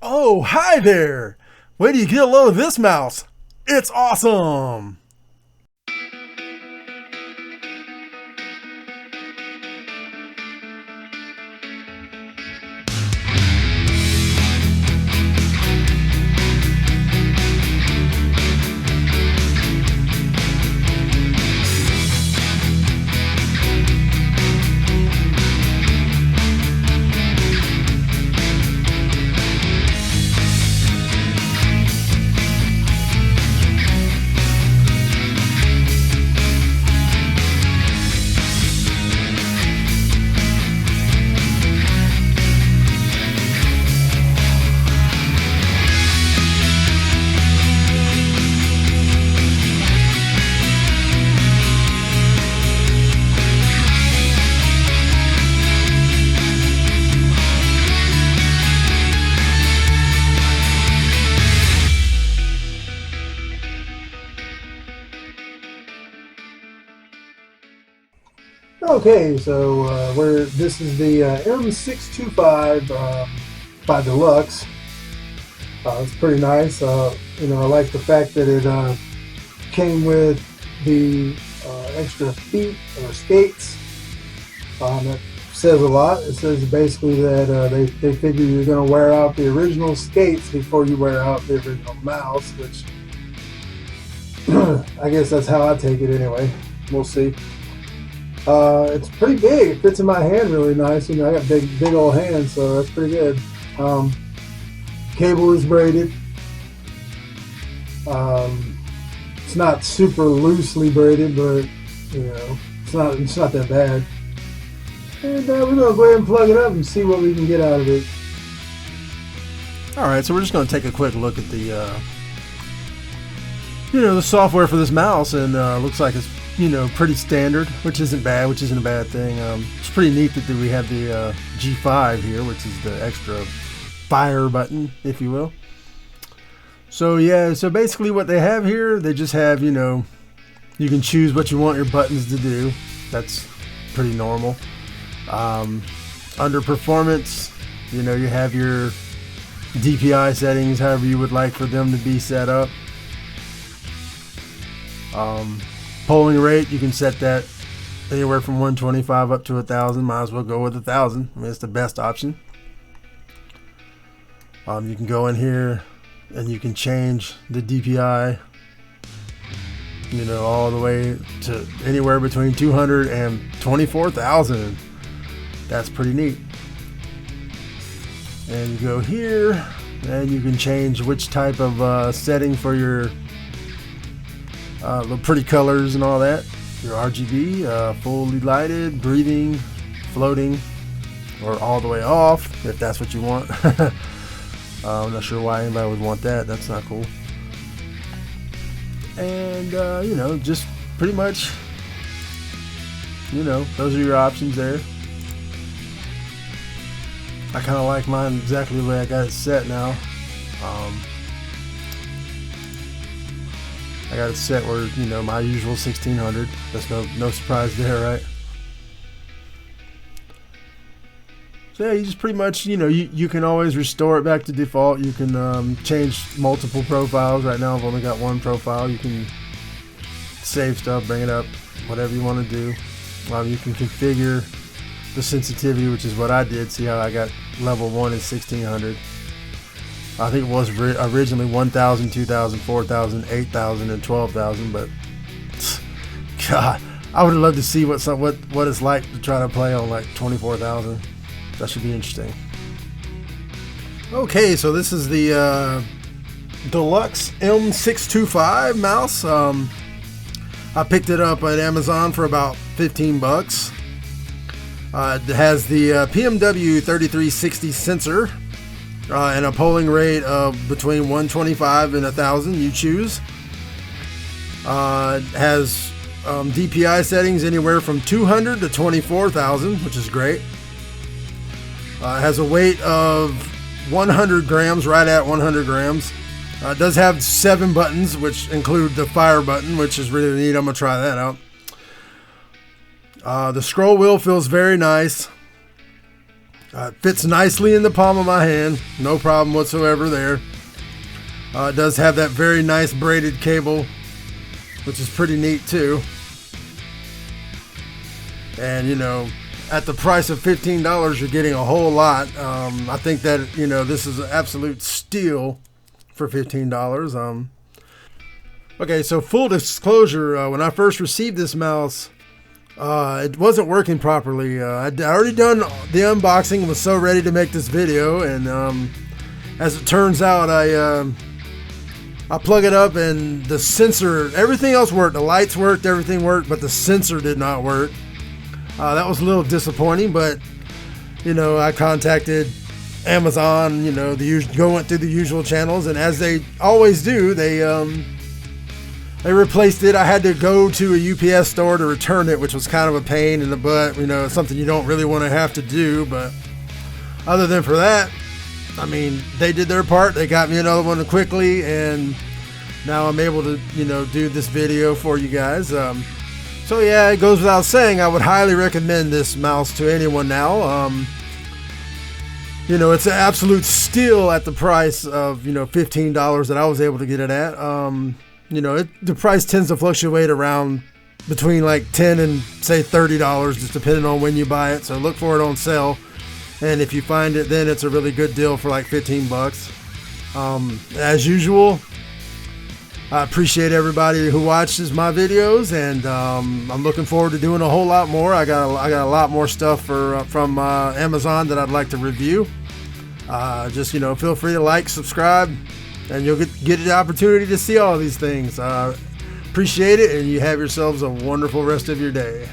Oh, hi there! Wait till you get a load of this mouse. It's awesome! Okay, so this is the m625 by Deluxe. It's pretty nice. I like the fact that it came with the extra feet or skates. That says a lot. It says basically that they figure you're going to wear out the original skates before you wear out the original mouse, which I guess that's how I take it anyway. We'll see. It's pretty big. It fits in my hand really nice. I got big old hands, so that's pretty good. Cable is braided. It's not super loosely braided, but it's not that bad. And we're gonna go ahead and plug it up and see what we can get out of it. All right, so we're just going to take a quick look at the the software for this mouse, and looks like it's pretty standard, which isn't bad, which isn't a bad thing. It's pretty neat that we have the G5 here, which is the extra fire button, if you will. So yeah, so basically what they have here, they just have, you can choose what you want your buttons to do. That's pretty normal. Under performance, you have your DPI settings, however you would like for them to be set up. Polling rate, you can set that anywhere from 125 up to 1,000. Might as well go with 1,000. I mean, it's the best option. You can go in here and you can change the DPI, all the way to anywhere between 200 and 24,000. That's pretty neat. And you go here and you can change which type of setting for your the pretty colors and all that. Your RGB, fully lighted, breathing, floating, or all the way off, if that's what you want. I'm not sure why anybody would want that. That's not cool. And just pretty much, those are your options there. I kind of like mine exactly the way I got it set now. I got it set where, my usual 1600. That's no surprise there, right? So yeah, you just pretty much, you can always restore it back to default. You can change multiple profiles. Right now I've only got one profile. You can save stuff, bring it up, whatever you want to do. You can configure the sensitivity, which is what I did. See how I got level 1 is 1600. I think it was originally 1,000, 2,000, 4,000, 8,000, and 12,000, but God, I would love to see what it's like to try to play on like 24,000. That should be interesting. Okay, so this is the Deluxe M625 mouse. I picked it up at Amazon for about 15 bucks. It has the PMW 3360 sensor. And a polling rate of between 125 and 1,000, you choose. It has DPI settings anywhere from 200 to 24,000, which is great. It has a weight of 100 grams, right at 100 grams. It does have 7 buttons, which include the fire button, which is really neat. I'm going to try that out. The scroll wheel feels very nice. Fits nicely in the palm of my hand, no problem whatsoever there. It does have that very nice braided cable, which is pretty neat too. And you know, at the price of $15, you're getting a whole lot. I think that, you know, this is an absolute steal for $15. Okay, so full disclosure, when I first received this mouse, it wasn't working properly. I'd already done the unboxing and was so ready to make this video, and as it turns out, I plug it up and the sensor, everything else worked. The lights worked, everything worked, but the sensor did not work. That was a little disappointing, but you know, I contacted Amazon, you know, going through the usual channels, and as they always do, they replaced it. I had to go to a UPS store to return it, which was kind of a pain in the butt. You know, it's something you don't really want to have to do, but other than for that, I mean, they did their part. They got me another one quickly, and now I'm able to, you know, do this video for you guys. So yeah, it goes without saying, I would highly recommend this mouse to anyone now. You know, it's an absolute steal at the price of, you know, $15 that I was able to get it at. You know, the price tends to fluctuate around between like $10 and say $30, just depending on when you buy it. So look for it on sale. And if you find it, then it's a really good deal for like 15 bucks. As usual, I appreciate everybody who watches my videos, and I'm looking forward to doing a whole lot more. I got a lot more stuff from Amazon that I'd like to review. Just, you know, feel free to like, subscribe, and you'll get the opportunity to see all these things. Appreciate it, and you have yourselves a wonderful rest of your day.